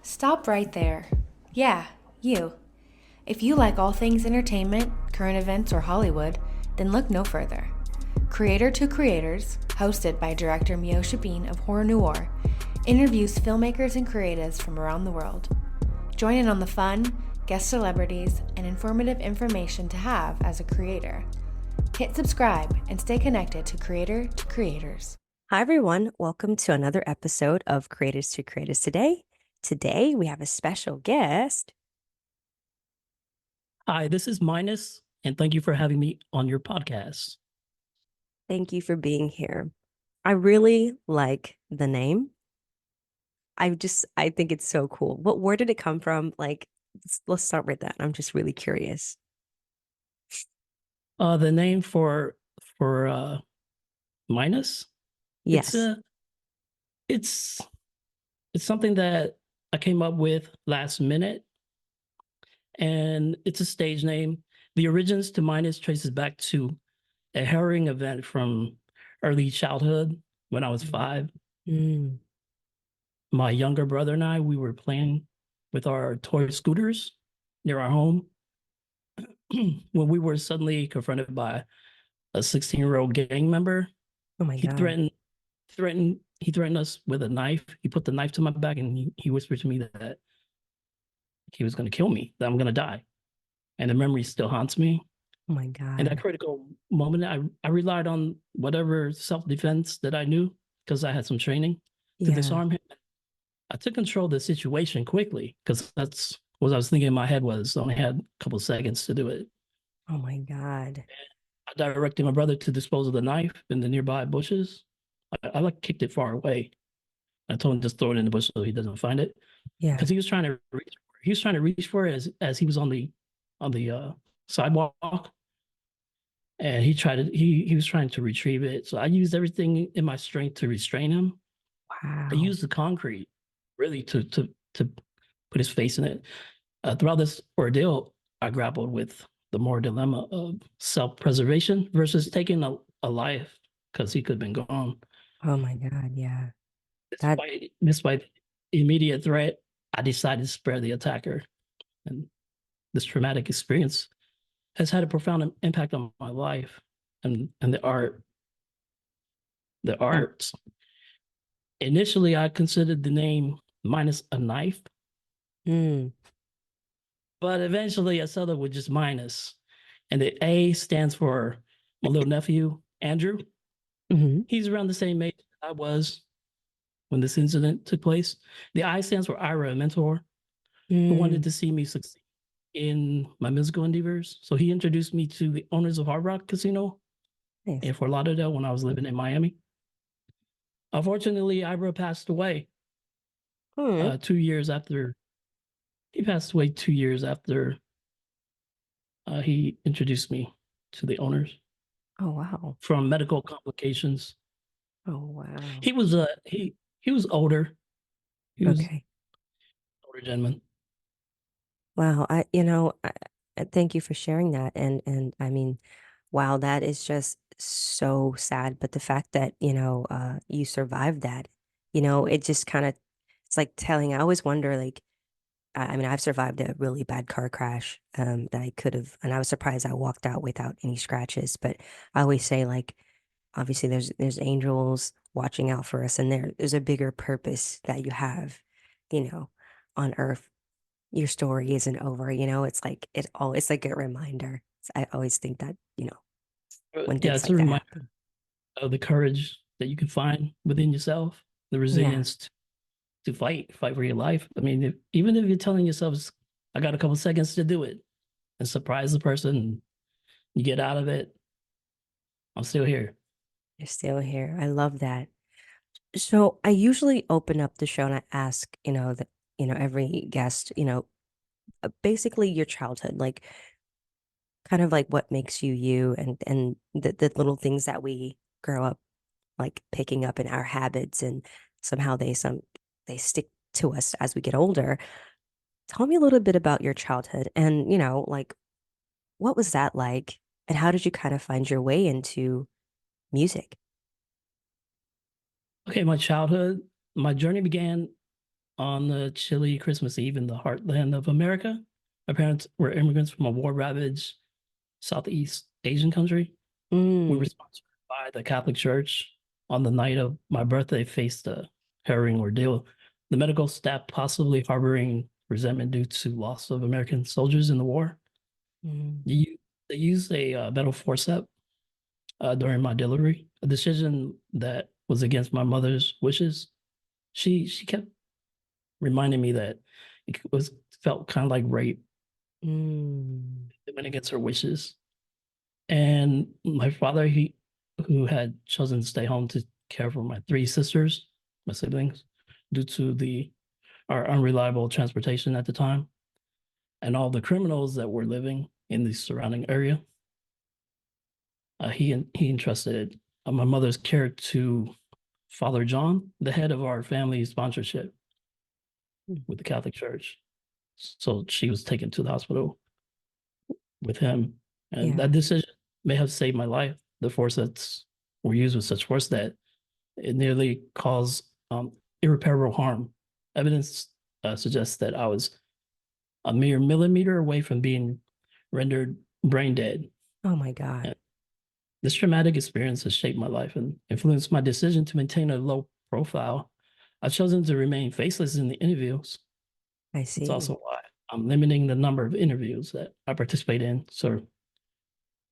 Stop right there. Yeah, you. If you like all things entertainment, current events, or Hollywood, then look no further. Creator to Creators, hosted by director Meosha Bean of Horror Noir, interviews filmmakers and creatives from around the world. Join in on the fun, guest celebrities, and informative information to have as a creator. Hit subscribe and stay connected to Creator to Creators. Hi, everyone. Welcome to another episode of Creators to Creators Today. Today, we have a special guest. Hi, this is Minus, and thank you for having me on your podcast. Thank you for being here. I really like the name. I think it's so cool. Where did it come from? Let's start with that. I'm just really curious. The name for Minus, it's Yes. a it's it's something that I came up with last minute, and it's a stage name. The origins to Minus traces back to a harrowing event from early childhood when I was 5. Mm. My younger brother and I, we were playing with our toy scooters near our home when we were suddenly confronted by a 16-year-old gang member. Oh my He God. threatened us with a knife. He put the knife to my back and he whispered to me that he was going to kill me, that I'm going to die. And the memory still haunts me. Oh my And that God. critical moment, I relied on whatever self-defense that I knew because I had some training to Yeah. disarm him. I took control of the situation quickly because that's what I was thinking in my head was I only had a couple of seconds to do it. Oh my God. I directed my brother to dispose of the knife in the nearby bushes. I like kicked it far away. I told him just throw it in the bush so he doesn't find it Yeah. because he was trying to reach for it as he was on the sidewalk, and he was trying to retrieve it. So I used everything in my strength to restrain him. I Wow. used the concrete really to put his face in it. Throughout this ordeal, I grappled with the more dilemma of self-preservation versus taking a life because he could have been gone. Oh my God. Yeah. That, Despite the immediate threat, I decided to spare the attacker. And this traumatic experience has had a profound impact on my life and the art. The that, arts. Initially, I considered the name Minus a Knife, mm, but eventually I settled with just Minus. And the A stands for my little nephew, Andrew. hmm He's around the same age I was when this incident took place. The I stands for Ira, a mentor who wanted mm. to see me succeed in my musical endeavors. So he introduced me to the owners of Hard Rock Casino Nice. in Fort Lauderdale when I was living in Miami. Unfortunately, Ira passed away Mm. 2 years after he passed away 2 years after he introduced me to the owners Oh, wow. from medical complications. Oh, wow. He was older. He was an Okay. older gentleman. Wow. Thank you for sharing that. And I mean, wow, that is just so sad. But the fact that, you survived that, it just kind of, it's like telling, I always wonder, like, I mean, I've survived a really bad car crash, that I could have, and I was surprised I walked out without any scratches. But I always say, like, obviously there's angels watching out for us, and there's a bigger purpose that you have, you know, on earth. Your story isn't over, it's like it's like a reminder. I always think that, when Yeah, things it's a like that reminder happen. of the courage that you can find within yourself, the Yeah, resilience to fight for your life. I mean, even if you're telling yourself, I got a couple seconds to do it and surprise the person, and you get out of it, I'm still here. you're still here. I love that. So I usually open up the show and I ask, that, every guest, basically your childhood, like kind of like what makes you you, and the little things that we grow up like picking up in our habits, and somehow they stick to us as we get older. Tell me a little bit about your childhood, and like, what was that like, and how did you kind of find your way into music? Okay, my childhood, my journey began on a chilly Christmas Eve in the heartland of America. My parents were immigrants from a war-ravaged Southeast Asian country. We were Mm, sponsored by the Catholic Church. On the night of my birthday, faced a harrowing ordeal. The medical staff possibly harboring resentment due to loss of American soldiers in the war. mm, They used a metal forceps during my delivery, a decision that was against my mother's wishes. She kept reminding me that it was felt kind of like rape. mm. It went against her wishes. And my father, who had chosen to stay home to care for my three sisters, my siblings, due to the our unreliable transportation at the time, and all the criminals that were living in the surrounding area, he entrusted my mother's care to Father John, the head of our family sponsorship Mm. with the Catholic Church. So she was taken to the hospital with him, and that Yeah. decision may have saved my life. The forceps were used with such force that it nearly caused irreparable harm. Evidence suggests that I was a mere millimeter away from being rendered brain dead. Oh my God. And this traumatic experience has shaped my life and influenced my decision to maintain a low profile. I've chosen to remain faceless in the interviews. I It's also see. why I'm limiting the number of interviews that I participate in. So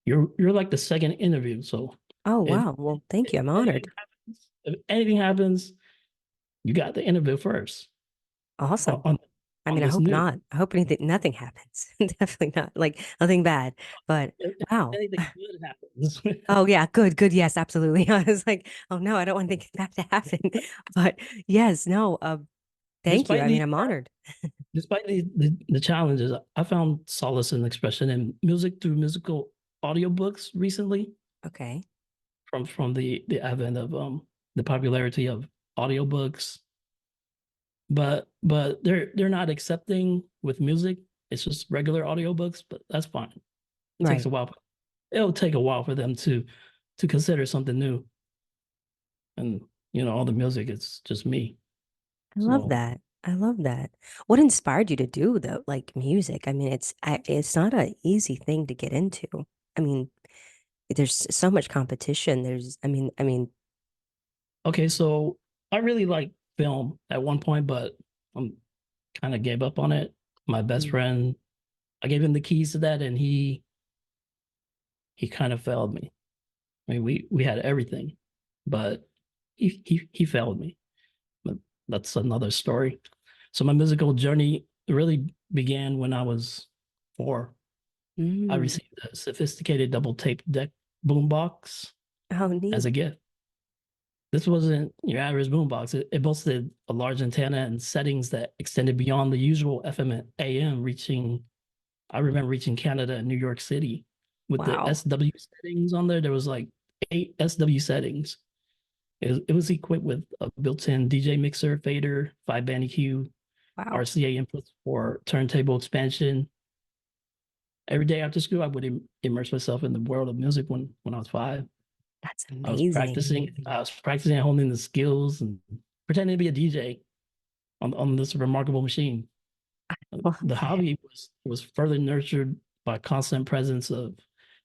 you're like the second interview. So Oh, if, wow. Well, thank if you. I'm anything honored. happens, if anything happens, you got the interview first Awesome. on I on mean, I this hope news. not. I hope nothing happens. Definitely not. Like nothing bad. But If wow. anything good happens, Oh yeah, good, good. Yes, absolutely. I was like, oh no, I don't want anything bad to happen. But yes, no, thank you. despite I mean, these I'm honored. despite the challenges, I found solace and expression in music through musical audiobooks recently Okay. from the advent of the popularity of audiobooks. But they're not accepting with music. It's just regular audiobooks, but that's fine. It takes a Right. while. It'll take a while for them to consider something new. And all the music, it's just me. I love So that. I love that. What inspired you to do though, like music? I mean, it's not an easy thing to get into. I mean, there's so much competition. I mean, okay, so I really like film at one point, but I'm kind of gave up on it. My best mm, friend, I gave him the keys to that, and he kind of failed me. I mean, we had everything, but he failed me. But that's another story. So my musical journey really began when I was 4. I mm. received a sophisticated double tape deck boombox Oh, as neat. a gift. This wasn't your average boombox. It boasted a large antenna and settings that extended beyond the usual FM and AM, I remember reaching Canada and New York City with the Wow. SW settings on there. There was like 8 SW settings. It was equipped with a built-in DJ mixer, fader, 5-band EQ, Wow. RCA inputs for turntable expansion. Every day after school, I would immerse myself in the world of music when I was 5. That's I was amazing. practicing. I was practicing at honing the skills and pretending to be a DJ on this remarkable machine. Love The it. hobby was further nurtured by constant presence of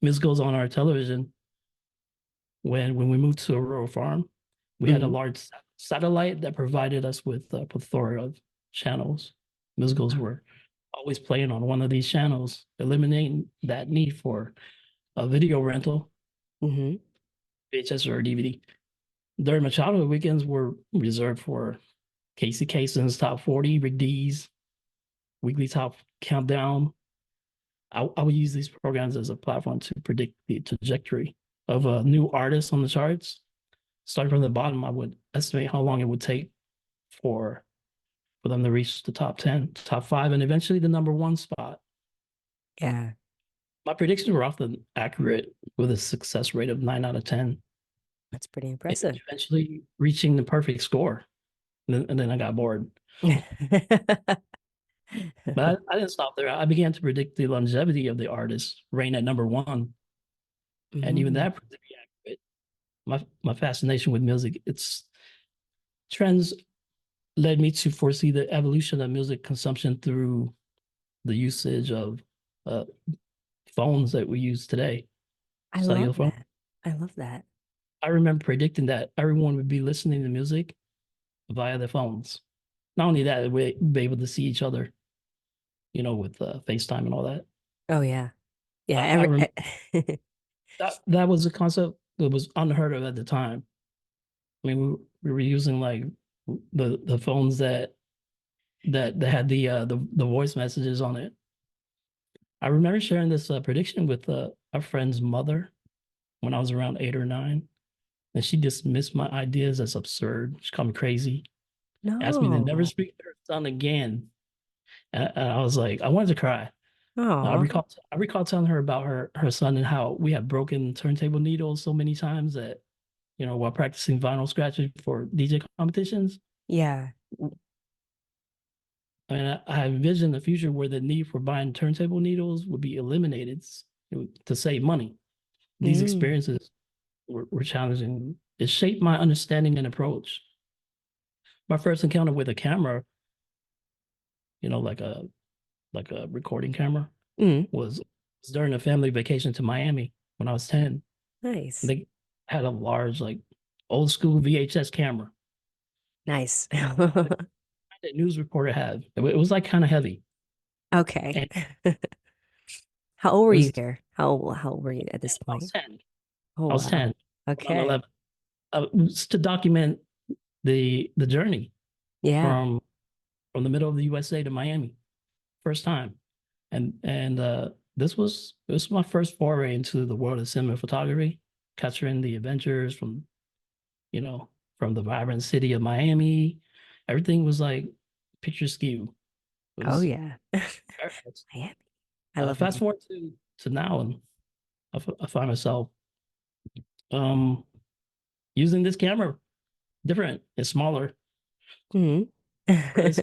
musicals on our television. When we moved to a rural farm, we had a Hmm. large satellite that provided us with a plethora of channels. Musicals were always playing on one of these channels, eliminating that need for a video rental, Hmm. VHS or DVD. During my childhood, weekends were reserved for Casey Kasem's Top 40, Rick D's Weekly Top Countdown. I would use these programs as a platform to predict the trajectory of a new artist on the charts. Starting from the bottom, I would estimate how long it would take for for them to reach the top 10, top 5, and eventually the number 1 spot. Yeah, My predictions were often accurate with a success rate of 9 out of 10, that's pretty impressive. eventually reaching the perfect score. And then I got bored. But I didn't stop there. I began to predict the longevity of the artist, reign at number 1, and even Mm, that proved to be accurate. My fascination with music, its trends led me to foresee the evolution of music consumption through the usage of uh, phones that we use today, I love cellular phone. that. I love that. I remember predicting that everyone would be listening to music via their phones. Not only that, we'd be able to see each other, with FaceTime and all that. Oh yeah. Yeah, I every remember that was a concept that was unheard of at the time. I mean, we were using like the phones that had the voice messages on it. I remember sharing this prediction with a friend's mother when I was around 8 or 9, and she dismissed my ideas as absurd. She called me crazy, asked me to never No. speak to her son again. And I was like, I wanted to cry. I Oh, recall I recall telling her about her son and how we had broken turntable needles so many times that, while practicing vinyl scratching for DJ competitions. yeah. I mean, I envisioned a future where the need for buying turntable needles would be eliminated to save money. These Mm. experiences were challenging. It shaped my understanding and approach. My first encounter with a camera, like a recording camera, Mm. was during a family vacation to Miami when I was 10. Nice. They had a large, like, old school VHS camera, Nice. like that news reporter had. It was like kind of heavy, Okay. and How old were it you was here? How old were you at this I was point? 10. Oh I was wow. 10 on Okay. 11. It was to document the journey Yeah. from the middle of the USA to Miami, first time, and this was my first foray into the world of cinema photography, capturing the adventures you know from the vibrant city of Miami. Everything was like picture skew. It Oh was yeah. very nice. Miami. I love Fast Miami. forward to now, and I find myself um using this camera different. It's smaller, Hmm. it's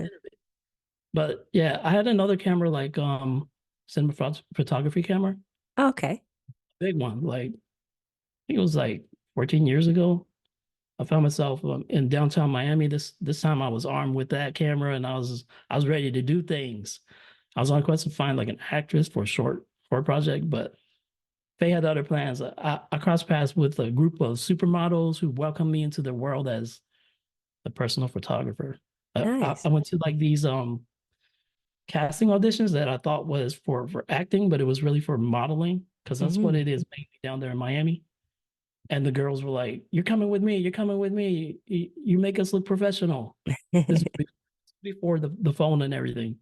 but yeah, I had another camera like cinema photography camera, Okay. big one. Like I think it was like 14 years ago. I found myself in downtown Miami. This time I was armed with that camera and I was ready to do things. I was on a quest to find like an actress for a project, but they had other plans. I crossed paths with a group of supermodels who welcomed me into their world as a personal photographer. I Nice. went to like these casting auditions that I thought was for acting, but it was really for modeling because that's what Hmm. it is mainly down there in Miami. And the girls were like, "You're coming with me. You're coming with me. You make us look professional." This is before the phone and everything.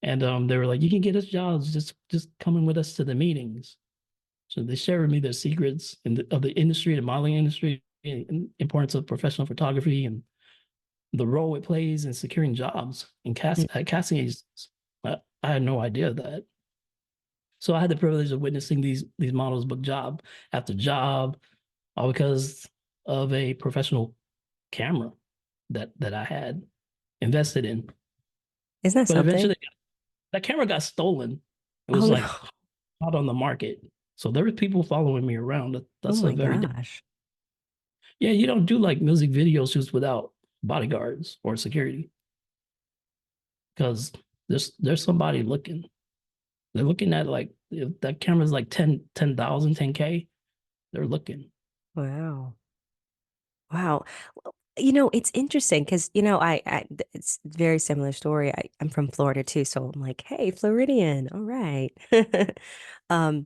And they were like, "You can get us jobs. Just coming with us to the meetings." So they shared with me their secrets of the industry, the modeling industry, and importance of professional photography, and the role it plays in securing jobs and casting agencies. I had no idea of that. So I had the privilege of witnessing these models book job after job, all because of a professional camera that I had invested in. Isn't that But something? eventually, that camera got stolen. It Oh was no. like out on the market. So there were people following me around. Oh That's a my very gosh. yeah. You don't do like music video shoots without bodyguards or security because there's somebody looking. They're looking at like if that camera's like 10,000, 10K. They're looking. Wow. Wow. Well, it's interesting because, it's a very similar story. I'm from Florida too, so I'm like, hey, Floridian, all right. Um,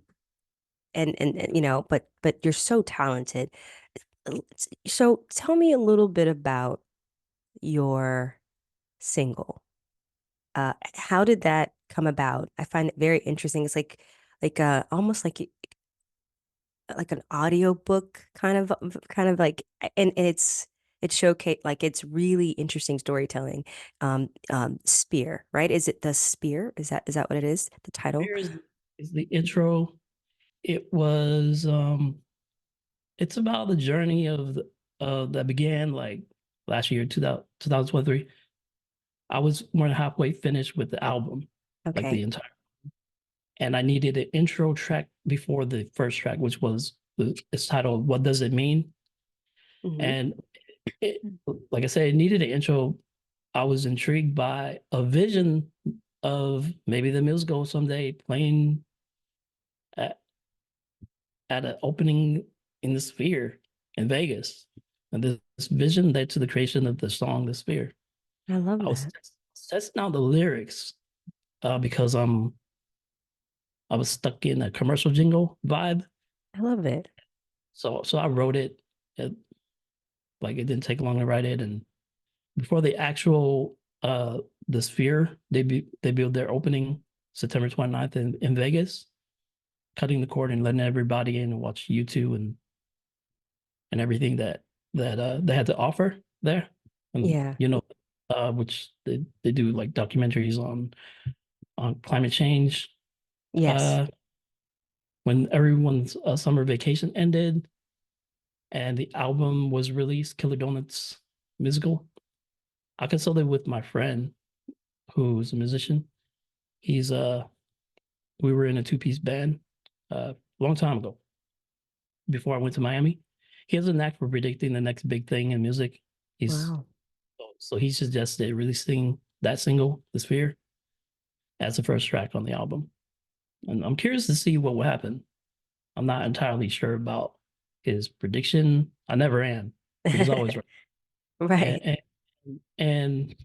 and but you're so talented. So tell me a little bit about your single. How did that come about? I find it very interesting. It's like almost like an audiobook kind of like and it's showcase like it's really interesting storytelling. Spear, right? Is it the Spear? Is that what it is? The title? Here is the intro. It was it's about the journey that began like last year, 2023. I was more than halfway finished with the album, like the Okay. entire, and I needed an intro track before the first track, which was it's titled "What Does It Mean?" Hmm. And it, like I said, it needed an intro I was intrigued by a vision of maybe the musical someday playing at, at an opening in the Sphere in Vegas. And this vision led to the creation of the song The Sphere. I love I was that. testing out the lyrics because I was stuck in a commercial jingle vibe. I love it. So I wrote it. it like it didn't take long to write it. And before the actual the Sphere, they built their opening September 29th in Vegas, cutting the cord and letting everybody in and watch U2 and everything that they had to offer there. And Yeah. which they do like documentaries on climate change. Yes. Uh when everyone's summer vacation ended and the album was released, Killer Donuts musical. I consulted with my friend who's a musician. He's we were in a two-piece band a long time ago before I went to Miami. He has a knack for predicting the next big thing in music. He's Wow. so he suggested releasing that single, The Sphere, as the first track on the album. And I'm curious to see what will happen. I'm not entirely sure about his prediction. I never am. He's always right. Right. And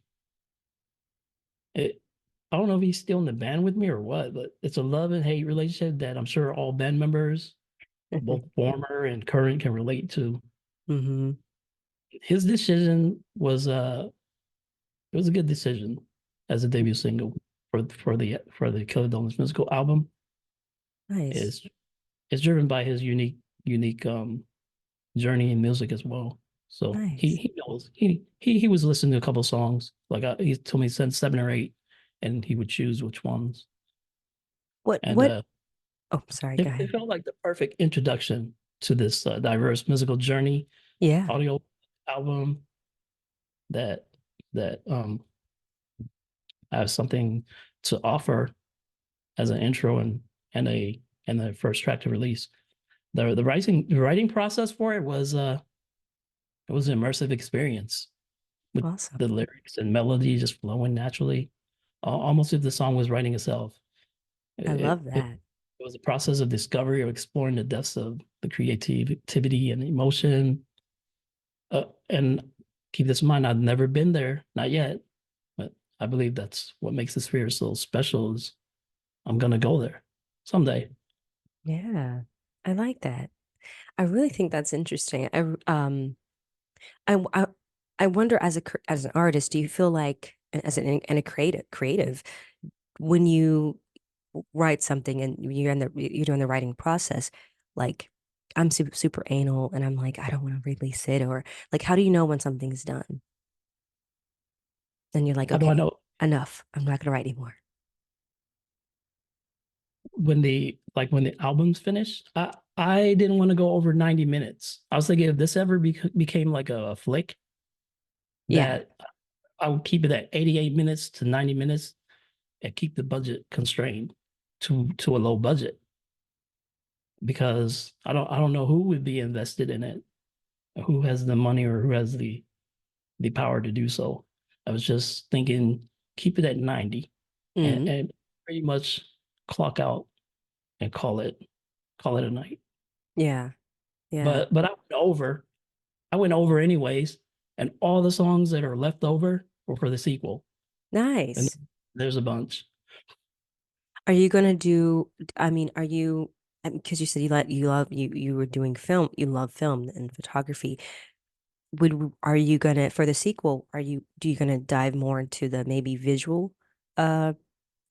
it, I don't know if he's still in the band with me or what, but it's a love and hate relationship that I'm sure all band members, both former and current, can relate to. Hmm. His decision was it was a good decision as a debut single for the Killer Donuts musical album. Nice. Is driven by his unique journey in music as well. So Nice. he knows he was listening to a couple songs. Like he told me send 7 or 8, and he would choose which ones. And What oh, sorry, go it ahead. felt like the perfect introduction to this diverse musical journey Yeah. audio album that that has something to offer as an intro and the first track to release. The writing process for it was an immersive experience with Awesome. the lyrics and melody just flowing naturally, almost if the song was writing itself. I It, love it, that. it was a process of discovery, of exploring the depths of the creativity and emotion. And keep this in mind, I've never been there, not yet, but I believe that's what makes the Sphere so special. Is I'm gonna go there someday. Yeah. I like that. I really think that's interesting. I I wonder as as an artist, do you feel like as and a creative when you write something and you're doing the writing process, like I'm super anal and I'm like I don't want to release it, or like how do you know when something's done? Then you're like, How do I okay, know enough. I'm not gonna write anymore. when the album's finished? I didn't want to go over 90 minutes. I was thinking if this ever became like a flick, Yeah. that I would keep it at 88 minutes to 90 minutes and keep the budget constrained to a low budget, because I don't know who would be invested in it, who has the money or who has the power to do so. I was just thinking keep it at 90 Mm. and pretty much clock out and call it a night. Yeah. Yeah. But I went over anyways, and all the songs that are left over were for the sequel. And Nice. there's a bunch. Are you gonna do, I mean, are you, because you said you were doing film, you love film and photography. Are you gonna, for the sequel, do you gonna dive more into the maybe visual uh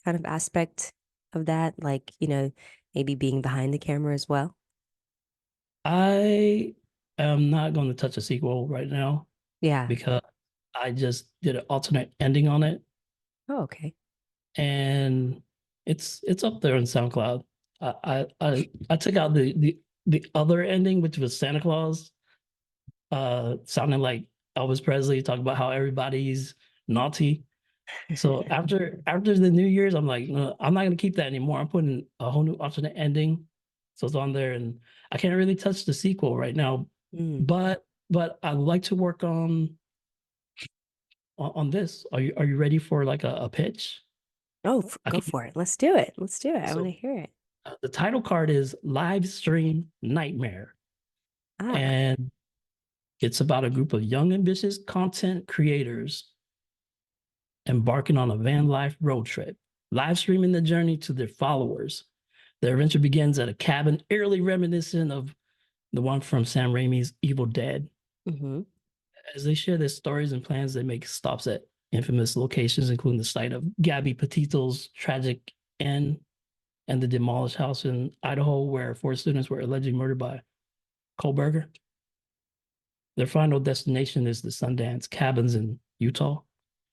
kind of aspect of that? Like, maybe being behind the camera as well? I am not going to touch a sequel right now Yeah. because I just did an alternate ending on it, Oh, okay. and it's up there on SoundCloud. I took out the other ending, which was Santa Claus, sounding like Elvis Presley, talking about how everybody's naughty. So after the New Year's, I'm like, no, I'm not gonna keep that anymore. I'm putting a whole new alternate ending, so it's on there, and I can't really touch the sequel right now. Mm. But I'd like to work on on this. Are you ready for like a pitch? Oh, I go can. for it. Let's do it. Let's do it. I want So to hear it. the title card is Live Stream Nightmare, Ah, and it's about a group of young, ambitious content creators embarking on a van life road trip, live streaming the journey to their followers. Their adventure begins at a cabin eerily reminiscent of the one from Sam Raimi's Evil Dead. mm-hmm. As they share their stories and plans, they make stops at infamous locations, including the site of Gabby Petito's tragic end and the demolished house in Idaho where 4 students were allegedly murdered by Kohlberger. Their final destination is the Sundance Cabins in Utah,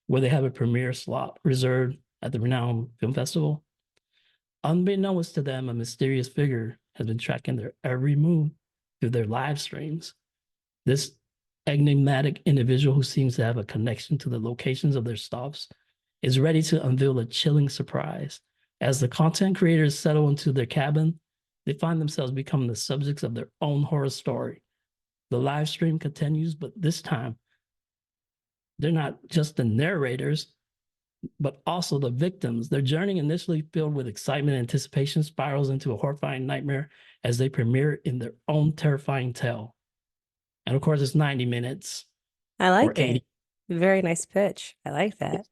where they have a premiere slot reserved at the renowned film festival. Unbeknownst to them, a mysterious figure has been tracking their every move through their live streams. This enigmatic individual who seems to have a connection to the locations of their stops is ready to unveil a chilling surprise. As the content creators settle into their cabin, they find themselves becoming the subjects of their own horror story. The live stream continues, but this time they're not just the narrators, but also the victims. Their journey, initially filled with excitement and anticipation, spirals into a horrifying nightmare as they premiere in their own terrifying tale. And of course, it's 90 minutes I or like 80. it. Very nice pitch. I like that.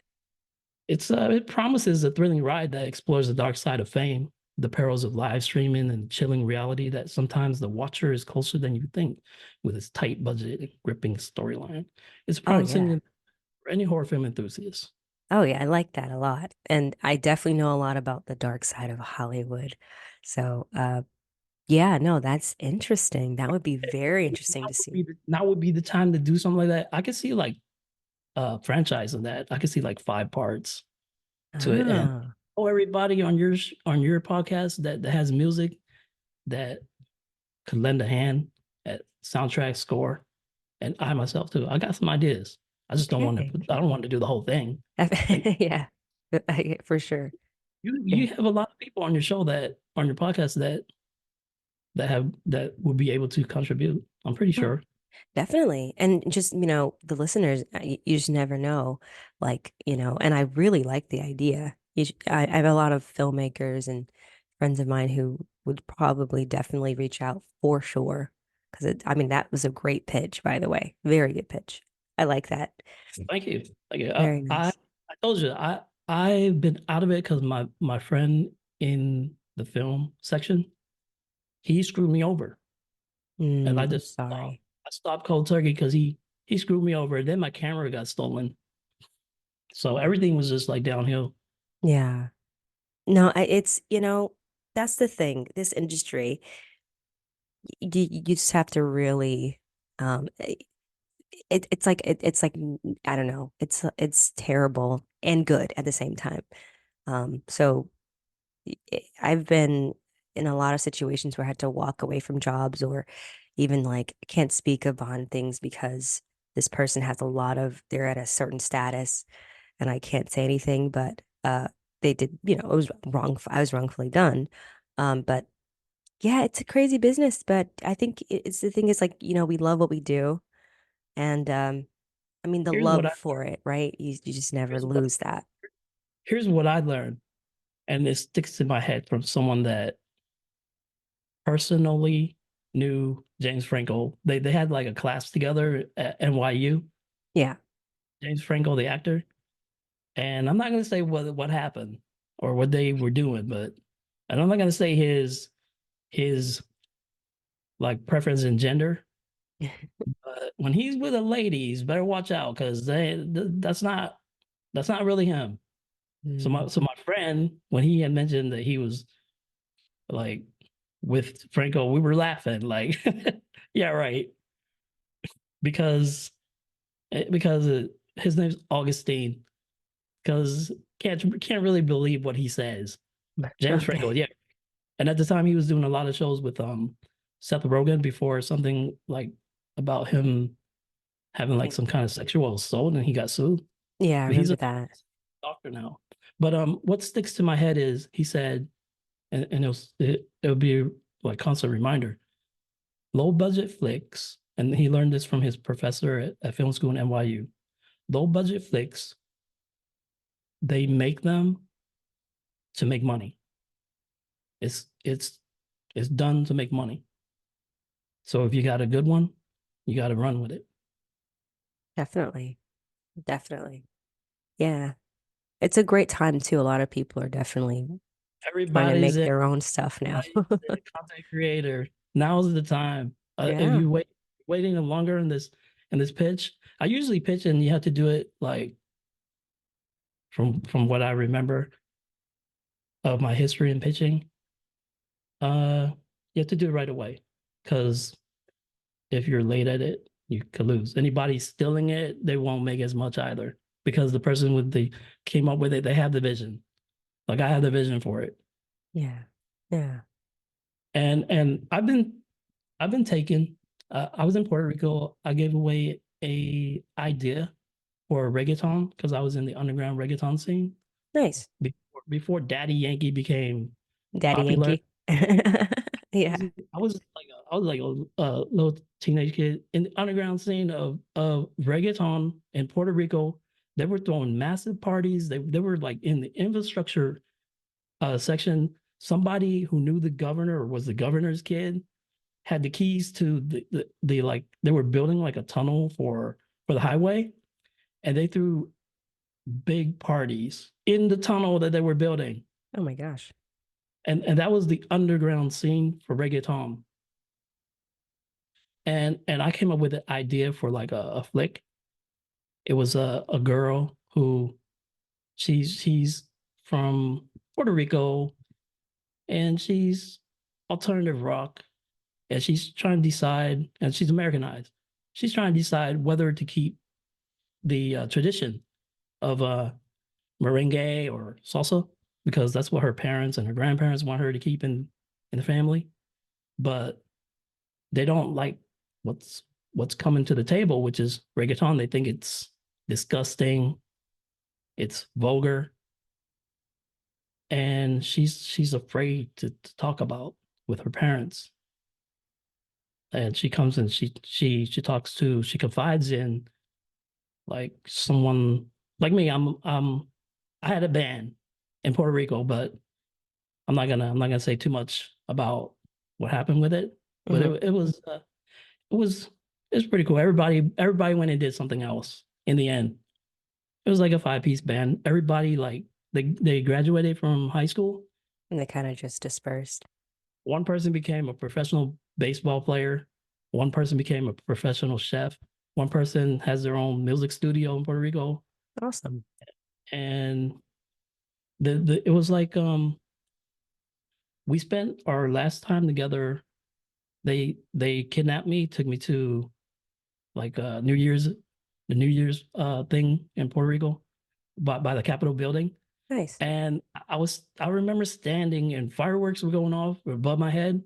It promises a thrilling ride that explores the dark side of fame, the perils of live streaming, and chilling reality that sometimes the watcher is closer than you think with its tight budget and gripping storyline. It's Oh yeah. promising for any horror film enthusiast. Oh yeah, I like that a lot. And I definitely know a lot about the dark side of Hollywood. So, yeah, no, that's interesting. That would be very interesting to see. Now would be the time to do something like that. I could see like franchise of that. I could see like 5 parts to it. And Ah, everybody on your podcast that has music that could lend a hand at soundtrack score, and I myself too. I got some ideas. I just don't want to okay. put. I don't want to do the whole thing. And Yeah, for sure. you have a lot of people on your show that on your podcast that will be able to contribute. I'm pretty Yeah. sure. Definitely. And just, the listeners, you just never know. Like, and I really like the idea. I have a lot of filmmakers and friends of mine who would probably definitely reach out for sure. Because I mean, that was a great pitch, by the way. Very good pitch. I like that. Thank you. Thank you. Very I nice. I told you I've been out of it because my friend in the film section, he screwed me over, and I'm sorry. I stopped cold turkey because he screwed me over. Then my camera got stolen, so everything was just like downhill. Yeah. No, it's, that's the thing. This industry, you just have to really, um, it's like I don't know. It's terrible and good at the same time. So I've been in a lot of situations where I had to walk away from jobs or even like can't speak upon things because this person has a lot of they're at a certain status and I can't say anything, but they did, it was wrong. I was wrongfully done. But yeah, it's a crazy business, but I think it's the thing is like, we love what we do. And I mean, the Here's what love I for it, right? You just never here's what lose that. here's what I learned, and it sticks in my head from someone that personally knew James Franco. They had like a class together at NYU. Yeah. James Franco, the actor, and I'm not going to say what happened or what they were doing, but and I'm not going to say his like preference in gender. But when he's with a ladies, better watch out because that's not really him. Mm. So my friend, when he had mentioned that he was like with Franco, we were laughing like, yeah, right, because his name's Augustine. Because can't really believe what he says. James Franco, Okay. yeah. And at the time, he was doing a lot of shows with Seth Rogen before something like about him having like some kind of sexual assault, and he got sued. Yeah, I But he's remember a that. doctor now. But what sticks to my head is he said, and it'll be like constant reminder, low budget flicks, and he learned this from his professor at film school in NYU. low budget flicks, they make them to make money. It's it's it's done to make money. So if you got a good one, you got to run with it. Definitely. Definitely. Yeah. It's a great time too. A lot of people are definitely trying to Everybody's make a their own stuff now. content creator. Now's the time. If Yeah. you waiting longer in this pitch, I usually pitch and you have to do it like from what I remember of my history in pitching. Uh, you have to do it right away because if you're late at it, you could lose. Anybody stealing it, they won't make as much either because the person with the came up with it, they have the vision. Like I have the vision for it, Yeah. Yeah. and I've been taken. I was in Puerto Rico. I gave away a idea for a reggaeton because I was in the underground reggaeton scene Nice. before Daddy Yankee became Daddy popular. Yankee. Yeah. I was like a little teenage kid in the underground scene of reggaeton in Puerto Rico. They were throwing massive parties. They were like in the infrastructure section. Somebody who knew the governor or was the governor's kid had the keys to the like they were building like a tunnel for the highway, and they threw big parties in the tunnel that they were building. Oh my gosh. And that was the underground scene for reggaeton. And I came up with an idea for like a flick. It was a girl who she's from Puerto Rico and she's alternative rock and she's trying to decide and she's Americanized. She's trying to decide whether to keep the tradition of merengue or salsa because that's what her parents and her grandparents want her to keep in the family. But they don't like what's what's coming to the table, which is reggaeton. They think it's disgusting, it's vulgar, and she's afraid to talk about with her parents. And she comes and she talks to she confides in like someone like me. I had a band in Puerto Rico, but I'm not gonna say too much about what happened with it. But Hmm. it was it was pretty cool. Everybody went and did something else in the end. It was like a five-piece band. Everybody like they graduated from high school. And they kind of just dispersed. One person became a professional baseball player. One person became a professional chef. One person has their own music studio in Puerto Rico. Awesome. And the it was like we spent our last time together. They kidnapped me, took me to like the New Year's thing in Puerto Rico by the Capitol building. Nice. And I remember standing and fireworks were going off above my head,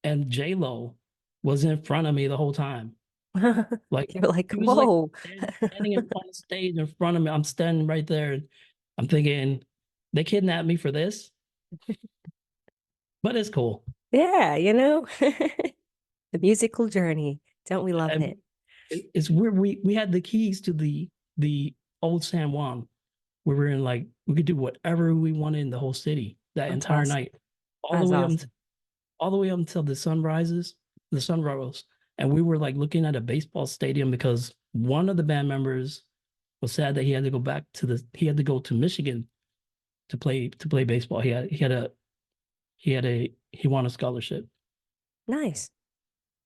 and J Lo was in front of me the whole time. Like You're like, he was like whoa. standing on the stage in front of me. I'm standing right there, and I'm thinking they kidnapped me for this, but it's cool. Yeah, the musical journey. Don't we love And it? it's where we had the keys to the old San Juan, where we're in like we could do whatever we wanted in the whole city that That's entire awesome. night, all the That's way up awesome. all the way up until the sun rose, and we were like looking at a baseball stadium because one of the band members was sad that he had to go back to he had to go to Michigan to play baseball. He won a scholarship. Nice.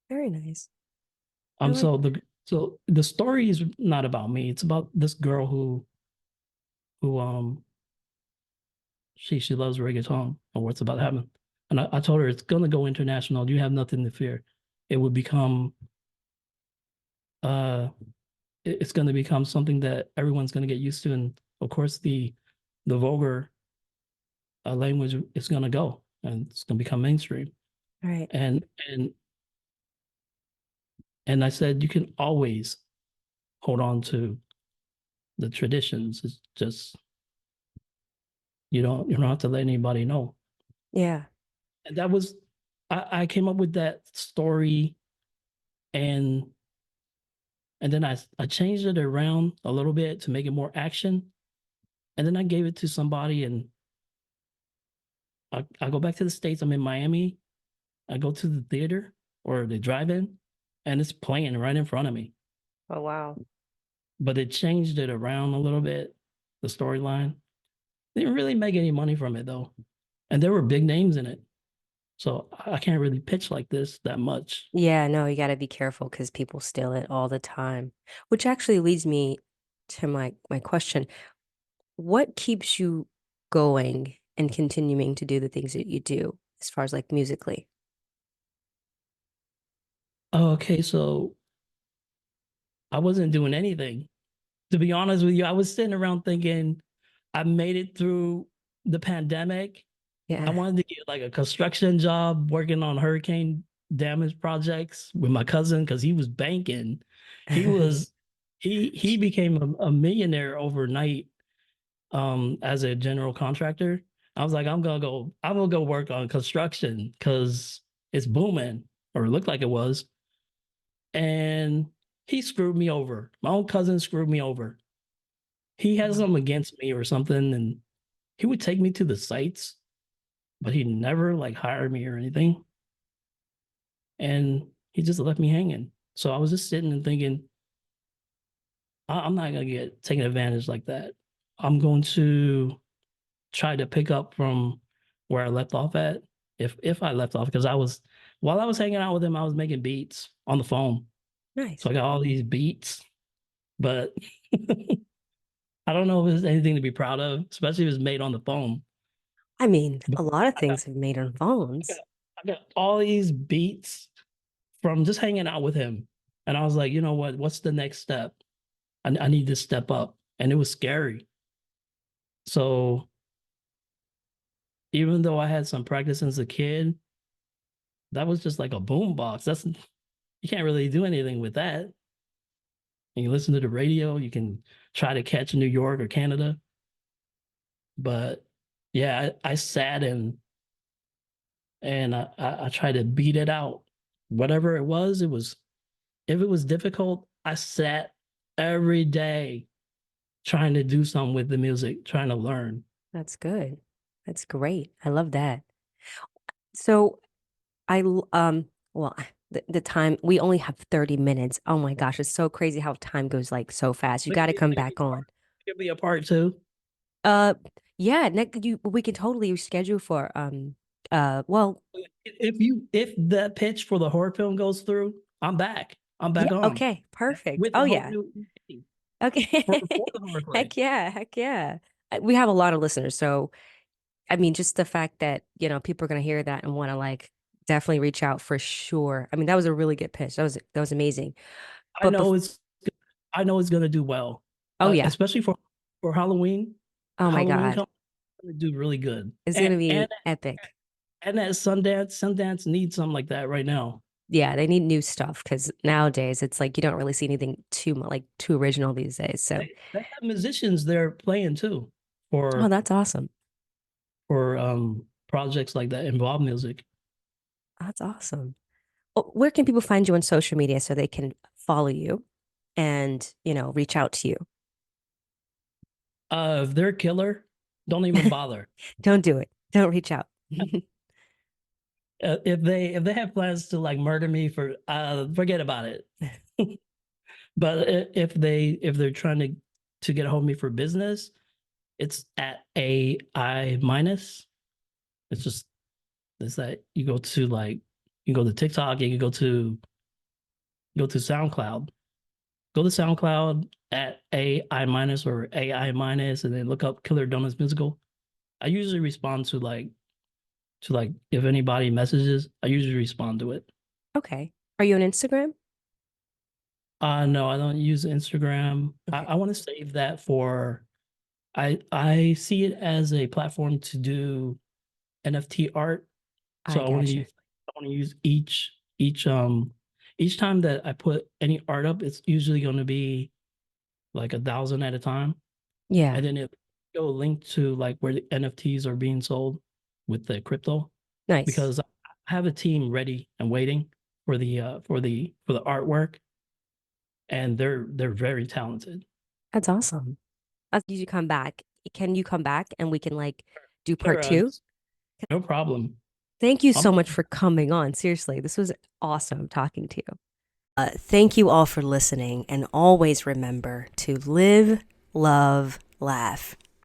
Very nice. I like So the story is not about me. It's about this girl who she loves reggaeton and what's about to happen. And I told her it's gonna go international. You have nothing to fear. It would become uh it's gonna become something that everyone's gonna get used to. And of course the vulgar language is gonna go and it's gonna become mainstream. all right. And and I said you can always hold on to the traditions. It's just you don't have to let anybody know. Yeah. And that was I came up with that story and and then I changed it around a little bit to make it more action, and then I gave it to somebody, and I go back to the States. I'm in Miami. I go to the theater or the drive-in, and it's playing right in front of me. Oh, wow. But it changed it around a little bit, the storyline. Didn't really make any money from it though, and there were big names in it, so I can't really pitch like this that much. Yeah, no, you got to be careful because people steal it all the time. Which actually leads me to my question. What keeps you going and continuing to do the things that you do as far as like musically? Oh, okay, so I wasn't doing anything. To be honest with you, I was sitting around thinking I made it through the pandemic. I Yeah. wanted to get like a construction job working on hurricane damage projects with my cousin because he was banking. He was he became a millionaire overnight as a general contractor. I was like, I'm gonna go work on construction because it's booming, or it looked like it was. And he screwed me over. My own cousin screwed me over. He had Wow. something against me or something, and he would take me to the sites, but he never like hired me or anything. And he just left me hanging. So I was just sitting and thinking, I'm not gonna get taken advantage like that. I'm going to try to pick up from where I left off at, if I left off, because I was while I was hanging out with him, I was making beats on the phone. So Nice. I got all these beats, but I don't know if it's anything to be proud of, especially if it's made on the phone. I mean, But a lot of I got things have made on I got phones. I got all these beats from just hanging out with him. And I was like, you know what? What's the next step? I need to step up. And it was scary. So even though I had some practice as a kid, that was just like a boom box. That's you can't really do anything with that. You can listen to the radio, you can try to catch New York or Canada. But yeah, I sat and I tried to beat it out. Whatever it was if it was difficult, I sat every day trying to do something with the music, trying to learn. That's good. That's great. I love that. So well, the time we only have 30 minutes. Oh my gosh, it's so crazy how time goes like so fast. You got to come back on. It could be a part two. Uh yeah, next you we can totally reschedule for well, If that pitch for the horror film goes through, I'm back. I'm yeah, back on okay, perfect. with a Oh whole yeah. new EP Okay. for the horror play. Heck yeah, heck yeah. We have a lot of listeners, so I mean, just the fact that, people are gonna hear that and want to like definitely reach out for sure. I mean, that was a really good pitch. That was amazing. I But know it's I know it's gonna do well, oh yeah. especially for Halloween. Oh my Halloween God. comes to do really good, It's gonna be epic. and at Sundance needs something like that right now. Yeah, they need new stuff because nowadays it's like you don't really see anything too like too original these days. So, They have musicians there playing too oh, for that's awesome. projects like that involve music. That's awesome. Oh, where can people find you on social media so they can follow you and, reach out to you? If they're killer, don't even bother. Don't do it. Don't reach out. If they have plans to like murder me for forget about it. But if they're trying to get a hold of me for business, it's at AI minus. It's just it's that you go to like you go to TikTok and you go to SoundCloud. Go to SoundCloud at AI minus or AI minus, and then look up Killer Donuts Musical. I usually respond to like if anybody messages, I usually respond to it. Okay. Are you on Instagram? No, I don't use Instagram. Okay. I want to save that for I see it as a platform to do NFT art. So I gotcha. I want to use each time that I put any art up, it's usually going to be like 1,000 at a time. Yeah. And then it'll link to like where the NFTs are being sold with the crypto Nice. because I have a team ready and waiting for the artwork. and they're very talented. That's awesome. You come back. Can you come back and we can like do part Sure, two? no problem. Thank you I'll so be much for coming on. Seriously, this was awesome talking to you. Thank you all for listening, and always remember to live, love, laugh.